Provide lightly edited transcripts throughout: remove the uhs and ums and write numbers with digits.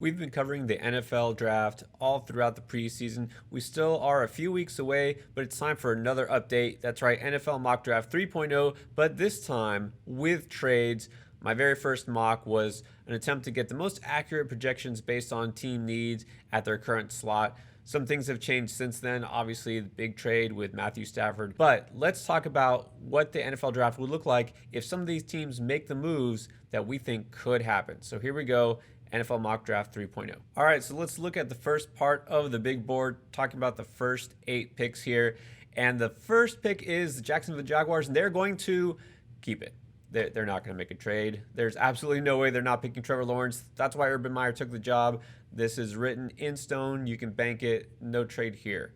We've been covering the NFL draft all throughout the preseason. We still are a few weeks away, but it's time for another update. That's right, NFL Mock Draft 3.0, but this time with trades. My very first mock was an attempt to get the most accurate projections based on team needs at their current slot. Some things have changed since then. Obviously, the big trade with Matthew Stafford. But let's talk about what the NFL draft would look like if some of these teams make the moves that we think could happen. So here we go. NFL Mock Draft 3.0. All right, so let's look at the first part of the big board, talking about the first 8 picks here. And the first pick is the Jacksonville Jaguars, and they're going to keep it. They're not going to make a trade. There's absolutely no way they're not picking Trevor Lawrence. That's why Urban Meyer took the job. This is written in stone. You can bank it. No trade here.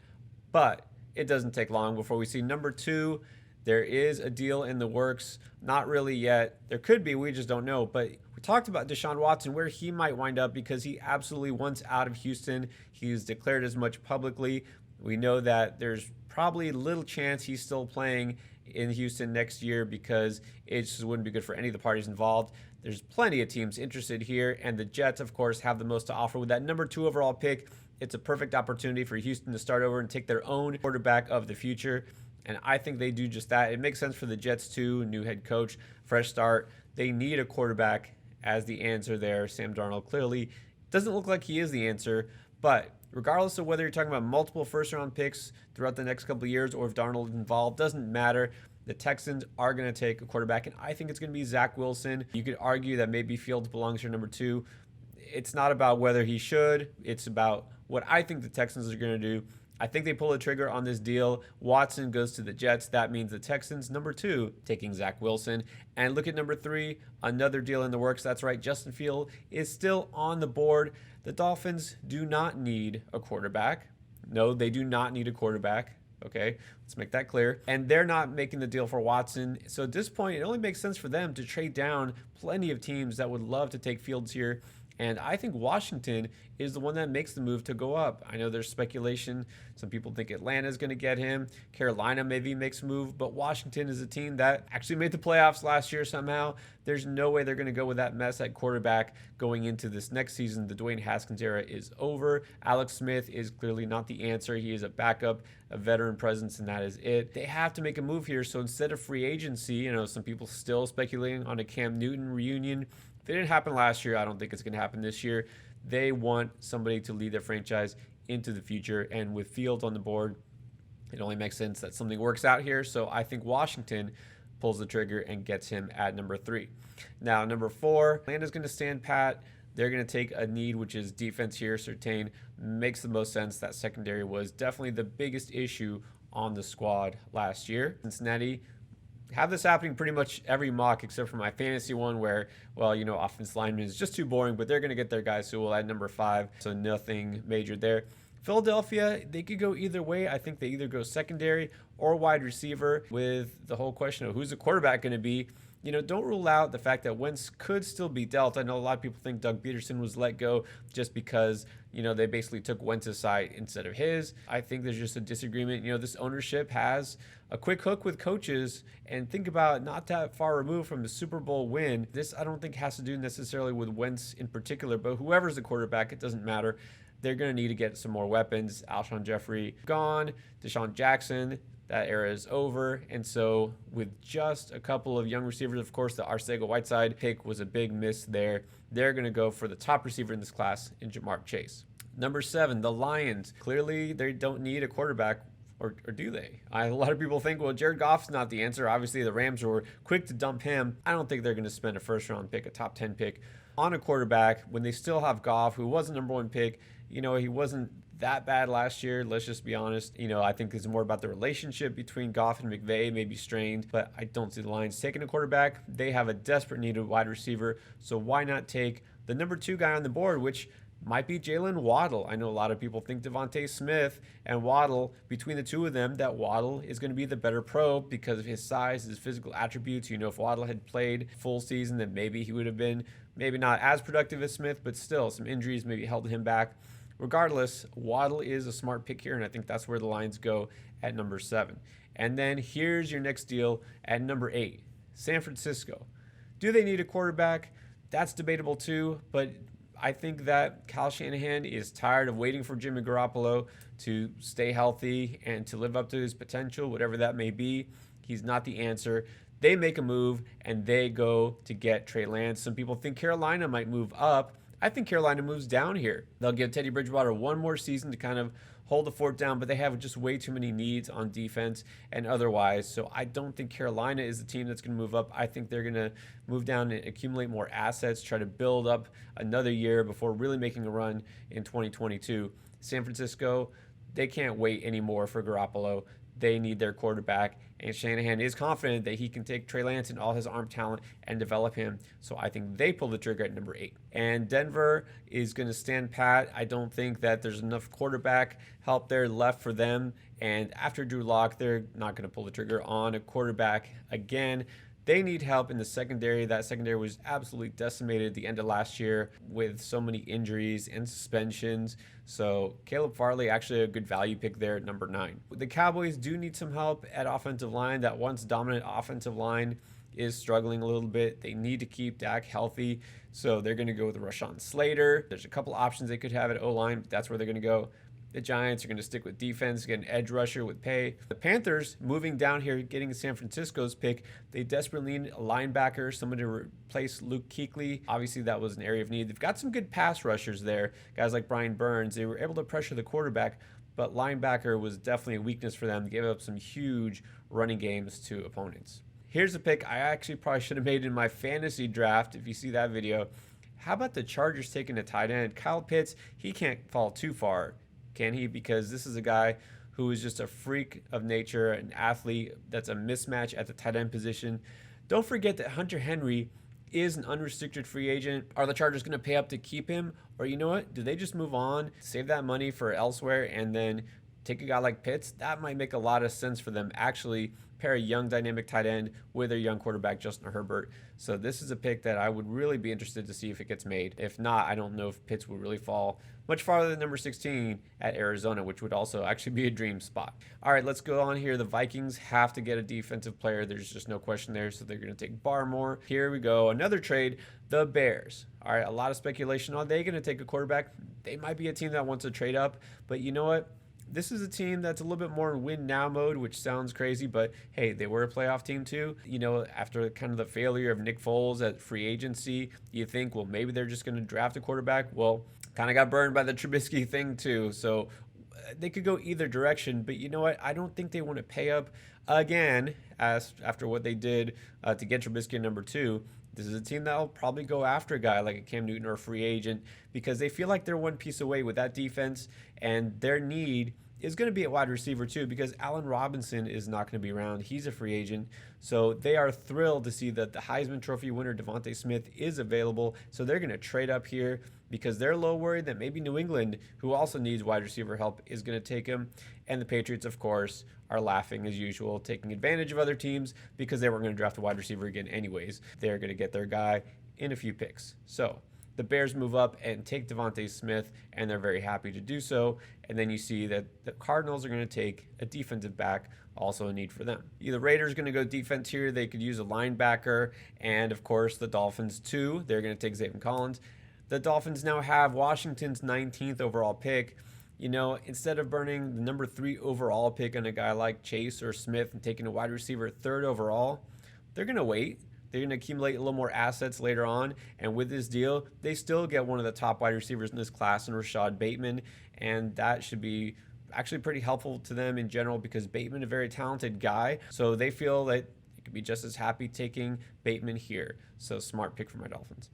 But it doesn't take long before we see number 2. There is a deal in the works. Not really yet. There could be. We just don't know. But we talked about Deshaun Watson, where he might wind up because he absolutely wants out of Houston. He's declared as much publicly. We know that there's probably little chance he's still playing in Houston next year because it just wouldn't be good for any of the parties involved. There's plenty of teams interested here, and the Jets, of course, have the most to offer with that number 2 overall pick. It's a perfect opportunity for Houston to start over and take their own quarterback of the future. And I think they do just that. It makes sense for the Jets too. New head coach, fresh start. They need a quarterback as the answer there. Sam Darnold clearly doesn't look like he is the answer. But regardless of whether you're talking about multiple first-round picks throughout the next couple of years or if Darnold is involved, doesn't matter. The Texans are going to take a quarterback, and I think it's going to be Zach Wilson. You could argue that maybe Fields belongs here number 2. It's not about whether he should. It's about what I think the Texans are going to do. I think they pull the trigger on this deal. Watson goes to the Jets. That means the Texans, number 2, taking Zach Wilson. And look at number 3, another deal in the works. That's right, Justin Field is still on the board. The Dolphins do not need a quarterback. No, they do not need a quarterback. Okay, let's make that clear. And they're not making the deal for Watson. So at this point, it only makes sense for them to trade down. Plenty of teams that would love to take Fields here. And I think Washington is the one that makes the move to go up. I know there's speculation. Some people think Atlanta is going to get him. Carolina maybe makes a move. But Washington is a team that actually made the playoffs last year somehow. There's no way they're going to go with that mess at quarterback going into this next season. The Dwayne Haskins era is over. Alex Smith is clearly not the answer. He is a backup, a veteran presence, and that is it. They have to make a move here. So instead of free agency, some people still speculating on a Cam Newton reunion. If it didn't happen last year, I don't think it's going to happen this year. They want somebody to lead their franchise into the future. And with Fields on the board, it only makes sense that something works out here. So I think Washington pulls the trigger and gets him at number 3. Now, number 4, Atlanta's going to stand pat. They're going to take a need, which is defense here. Surtain makes the most sense. That secondary was definitely the biggest issue on the squad last year. Cincinnati have this happening pretty much every mock except for my fantasy one where, offensive lineman is just too boring, but they're going to get their guys, so we'll add number 5. So nothing major there. Philadelphia, they could go either way. I think they either go secondary or wide receiver with the whole question of who's the quarterback going to be. Don't rule out the fact that Wentz could still be dealt. I know a lot of people think Doug Peterson was let go just because, they basically took Wentz's side instead of his. I think there's just a disagreement. This ownership has a quick hook with coaches, and think about not that far removed from the Super Bowl win. This, I don't think, has to do necessarily with Wentz in particular, but whoever's the quarterback, it doesn't matter. They're going to need to get some more weapons. Alshon Jeffrey gone. Deshaun Jackson, that era is over. And so with just a couple of young receivers, of course, the Arcega-Whiteside pick was a big miss there. They're going to go for the top receiver in this class in Jamar Chase. Number 7, the Lions. Clearly, they don't need a quarterback. Or do they? A lot of people think, well, Jared Goff's not the answer. Obviously, the Rams were quick to dump him. I don't think they're going to spend a first-round pick, a top 10 pick, on a quarterback when they still have Goff, who was the number 1 pick. He wasn't that bad last year. Let's just be honest. I think it's more about the relationship between Goff and McVay, maybe strained, but I don't see the Lions taking a quarterback. They have a desperate need of wide receiver, so why not take the number 2 guy on the board, which might be Jalen Waddle. I know a lot of people think Devontae Smith and Waddle, between the two of them, that Waddle is going to be the better pro because of his size, his physical attributes. If Waddle had played full season, then maybe he would have been maybe not as productive as Smith, but still some injuries maybe held him back. Regardless, Waddle is a smart pick here, and I think that's where the Lions go at number 7. And then here's your next deal at number 8, San Francisco. Do they need a quarterback? That's debatable too, but I think that Kyle Shanahan is tired of waiting for Jimmy Garoppolo to stay healthy and to live up to his potential, whatever that may be. He's not the answer. They make a move and they go to get Trey Lance. Some people think Carolina might move up. I think Carolina moves down here. They'll give Teddy Bridgewater one more season to kind of hold the fort down, but they have just way too many needs on defense and otherwise. So I don't think Carolina is the team that's going to move up. I think they're going to move down and accumulate more assets, try to build up another year before really making a run in 2022. San Francisco, they can't wait anymore for Garoppolo. They need their quarterback, and Shanahan is confident that he can take Trey Lance and all his arm talent and develop him. So I think they pull the trigger at number 8. And Denver is going to stand pat. I don't think that there's enough quarterback help there left for them. And after Drew Lock, they're not going to pull the trigger on a quarterback again. They need help in the secondary. That secondary was absolutely decimated at the end of last year with so many injuries and suspensions. So Caleb Farley, actually a good value pick there at number 9. The Cowboys do need some help at offensive line. That once dominant offensive line is struggling a little bit. They need to keep Dak healthy. So they're going to go with Rashawn Slater. There's a couple options they could have at O-line, but that's where they're going to go. The Giants are going to stick with defense, get an edge rusher with pay. The Panthers, moving down here, getting San Francisco's pick. They desperately need a linebacker, someone to replace Luke Kuechly. Obviously, that was an area of need. They've got some good pass rushers there, guys like Brian Burns. They were able to pressure the quarterback, but linebacker was definitely a weakness for them. They gave up some huge running games to opponents. Here's a pick I actually probably should have made in my fantasy draft, if you see that video. How about the Chargers taking a tight end? Kyle Pitts, he can't fall too far, can he? Because this is a guy who is just a freak of nature, an athlete that's a mismatch at the tight end position. Don't forget that Hunter Henry is an unrestricted free agent. Are the Chargers going to pay up to keep him? Or you know what? Do they just move on, save that money for elsewhere, and then take a guy like Pitts? That might make a lot of sense for them. Actually, pair a young dynamic tight end with their young quarterback, Justin Herbert. So this is a pick that I would really be interested to see if it gets made. If not, I don't know if Pitts would really fall much farther than number 16 at Arizona, which would also actually be a dream spot. All right, let's go on here. The Vikings have to get a defensive player. There's just no question there, so they're going to take Barmore. Here we go. Another trade, the Bears. All right, a lot of speculation. Are they going to take a quarterback? They might be a team that wants to trade up, but you know what? This is a team that's a little bit more in win now mode, which sounds crazy, but hey, they were a playoff team too. You know, after kind of the failure of Nick Foles at free agency, you think, well, maybe they're just going to draft a quarterback. Well, kind of got burned by the Trubisky thing too. So they could go either direction, but you know what? I don't think they want to pay up again as after what they did to get Trubisky at number 2. This is a team that will probably go after a guy like a Cam Newton or a free agent because they feel like they're one piece away with that defense, and their need is going to be at wide receiver too because Allen Robinson is not going to be around. He's a free agent. So they are thrilled to see that the Heisman Trophy winner Devontae Smith is available. So they're going to trade up here because they're a little worried that maybe New England, who also needs wide receiver help, is going to take him. And the Patriots, of course, are laughing as usual, taking advantage of other teams because they weren't going to draft a wide receiver again anyways. They're going to get their guy in a few picks. So the Bears move up and take Devontae Smith, and they're very happy to do so. And then you see that the Cardinals are going to take a defensive back, also a need for them. The Raiders are going to go defense here. They could use a linebacker, and of course the Dolphins too. They're going to take Zaven Collins. The Dolphins now have Washington's 19th overall pick. You know, instead of burning the number 3 overall pick on a guy like Chase or Smith and taking a wide receiver 3rd overall, they're going to wait. They're going to accumulate a little more assets later on. And with this deal, they still get one of the top wide receivers in this class in Rashad Bateman. And that should be actually pretty helpful to them in general because Bateman is a very talented guy. So they feel that they could be just as happy taking Bateman here. So smart pick for my Dolphins.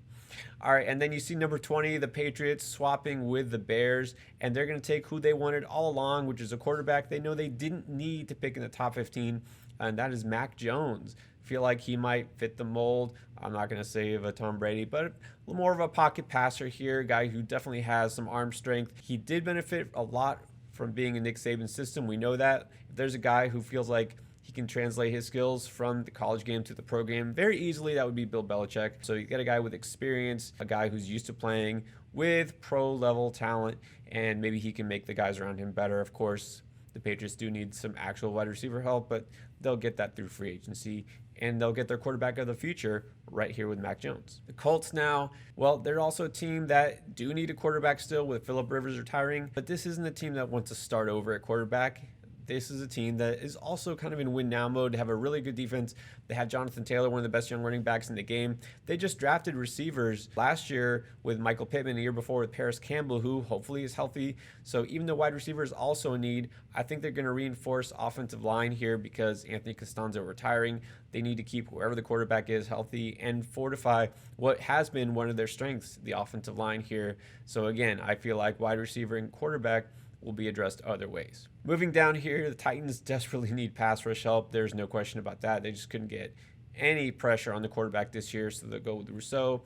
All right, and then you see number 20, the Patriots swapping with the Bears, and they're going to take who they wanted all along, which is a quarterback they know they didn't need to pick in the top 15, and that is Mac Jones. Feel like he might fit the mold. I'm not going to say of a Tom Brady, but a little more of a pocket passer here, a guy who definitely has some arm strength. He did benefit a lot from being in Nick Saban's system. We know that. If there's a guy who feels like he can translate his skills from the college game to the pro game very easily, that would be Bill Belichick. So you get a guy with experience, a guy who's used to playing with pro level talent, and maybe he can make the guys around him better. Of course, the Patriots do need some actual wide receiver help, but they'll get that through free agency and they'll get their quarterback of the future right here with Mac Jones. The Colts now, well, they're also a team that do need a quarterback still with Phillip Rivers retiring, but this isn't a team that wants to start over at quarterback. This is a team that is also kind of in win now mode. They have a really good defense. They have Jonathan Taylor, one of the best young running backs in the game. They just drafted receivers last year with Michael Pittman, the year before with Paris Campbell, who hopefully is healthy. So even though wide receiver is also a need, I think they're going to reinforce offensive line here because Anthony Costanzo retiring. They need to keep whoever the quarterback is healthy and fortify what has been one of their strengths, the offensive line here. So again, I feel like wide receiver and quarterback will be addressed other ways. Moving down here, the Titans desperately need pass rush help. There's no question about that. They just couldn't get any pressure on the quarterback this year, so they'll go with Rousseau.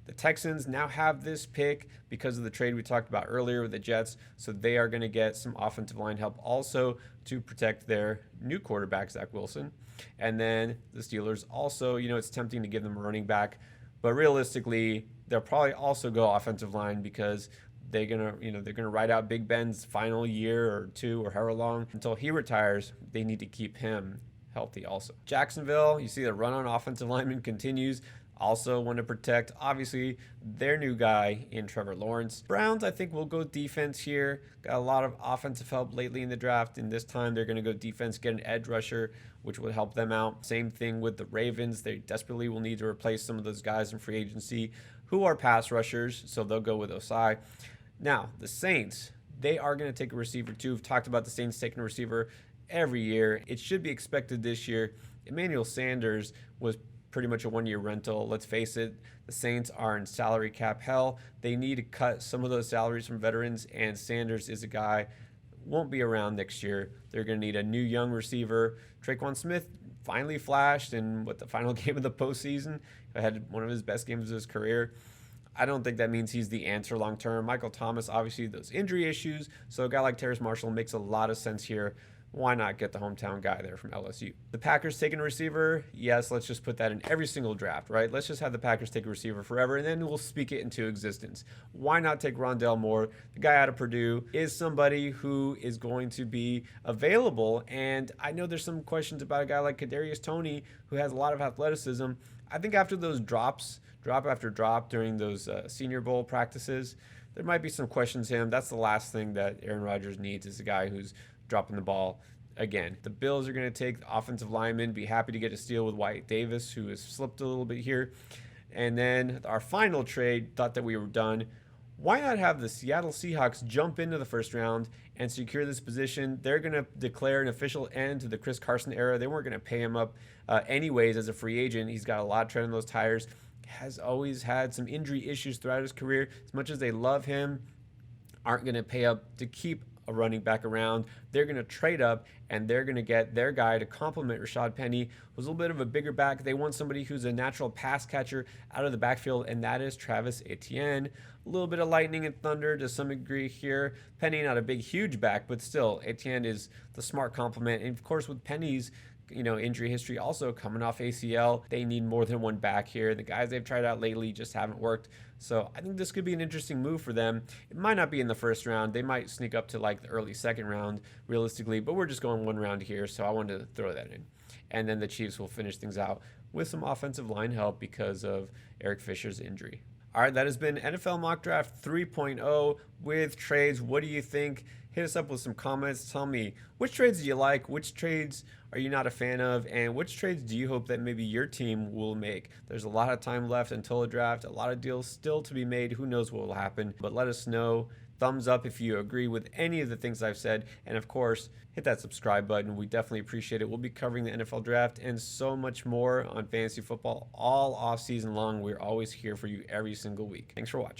The Texans now have this pick because of the trade we talked about earlier with the Jets, so they are going to get some offensive line help also to protect their new quarterback, Zach Wilson. And then the Steelers also, it's tempting to give them a running back, but realistically, they'll probably also go offensive line because they're gonna ride out Big Ben's final year or two or however long until he retires. They need to keep him healthy also. Jacksonville, you see the run on offensive lineman continues. Also want to protect, obviously, their new guy in Trevor Lawrence. Browns, I think, will go defense here. Got a lot of offensive help lately in the draft, and this time they're going to go defense, get an edge rusher, which would help them out. Same thing with the Ravens. They desperately will need to replace some of those guys in free agency who are pass rushers, so they'll go with Osai. Now, the Saints, they are going to take a receiver too. We've talked about the Saints taking a receiver every year. It should be expected this year. Emmanuel Sanders was pretty much a one-year rental. Let's face it, the Saints are in salary cap hell. They need to cut some of those salaries from veterans, and Sanders is a guy won't be around next year. They're going to need a new young receiver. Traquan Smith finally flashed in the final game of the postseason. Had one of his best games of his career. I don't think that means he's the answer long term. Michael Thomas, obviously, those injury issues. So a guy like Terrace Marshall makes a lot of sense here. Why not get the hometown guy there from LSU? The Packers taking a receiver? Yes, let's just put that in every single draft, right? Let's just have the Packers take a receiver forever, and then we'll speak it into existence. Why not take Rondell Moore? The guy out of Purdue is somebody who is going to be available, and I know there's some questions about a guy like Kadarius Toney, who has a lot of athleticism. I think after those drop after drop during those Senior Bowl practices, there might be some questions to him. That's the last thing that Aaron Rodgers needs is a guy who's dropping the ball again. The Bills are going to take the offensive lineman, be happy to get a steal with Wyatt Davis, who has slipped a little bit here. And then our final trade, thought that we were done. Why not have the Seattle Seahawks jump into the first round and secure this position? They're going to declare an official end to the Chris Carson era. They weren't going to pay him up anyways as a free agent. He's got a lot of tread on those tires. Has always had some injury issues throughout his career. As much as they love him, aren't going to pay up to keep a running back around. They're going to trade up, and they're going to get their guy to complement Rashad Penny, who's a little bit of a bigger back. They want somebody who's a natural pass catcher out of the backfield, and that is Travis Etienne. A little bit of lightning and thunder to some degree here. Penny, not a big, huge back, but still, Etienne is the smart complement. And of course, with Penny's injury history also coming off ACL, they need more than one back here. The guys they've tried out lately just haven't worked. So I think this could be an interesting move for them. It might not be in the first round. They might sneak up to like the early second round realistically, but we're just going one round here, so I wanted to throw that in. And then the Chiefs will finish things out with some offensive line help because of Eric Fisher's injury. All right, that has been NFL Mock Draft 3.0 with trades. What do you think? Hit us up with some comments. Tell me, which trades do you like? Which trades are you not a fan of? And which trades do you hope that maybe your team will make? There's a lot of time left until the draft. A lot of deals still to be made. Who knows what will happen? But let us know. Thumbs up if you agree with any of the things I've said. And of course, hit that subscribe button. We definitely appreciate it. We'll be covering the NFL draft and so much more on fantasy football all off season long. We're always here for you every single week. Thanks for watching.